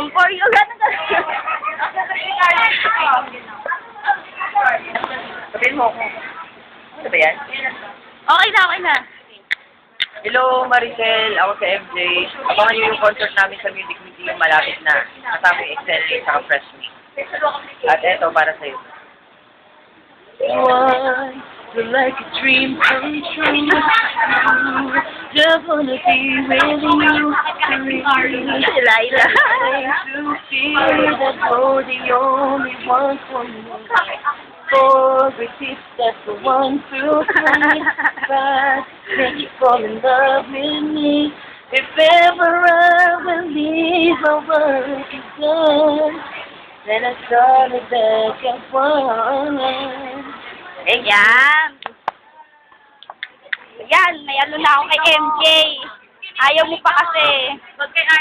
I'm for you. Ganun ka. Sabihin mo ako. Ano ba yan? Okay na, okay na. Hello, Maricel. Ako si MJ. Abangan niyo yung concert namin sa Music Museum. Malapit na. Kasama yung Accelerate sa Fresh Me. At eto, para sa'yo. Once, like a dream come true. Just wanna be with you. Laila. To feel that you're the only one for me. For it is that the one to free. But make you fall in love with me. If ever I will leave my work is done, then I start it back at once. Ayan. Ayan, may ano na ako kay MJ. Ayaw mo pa kasi.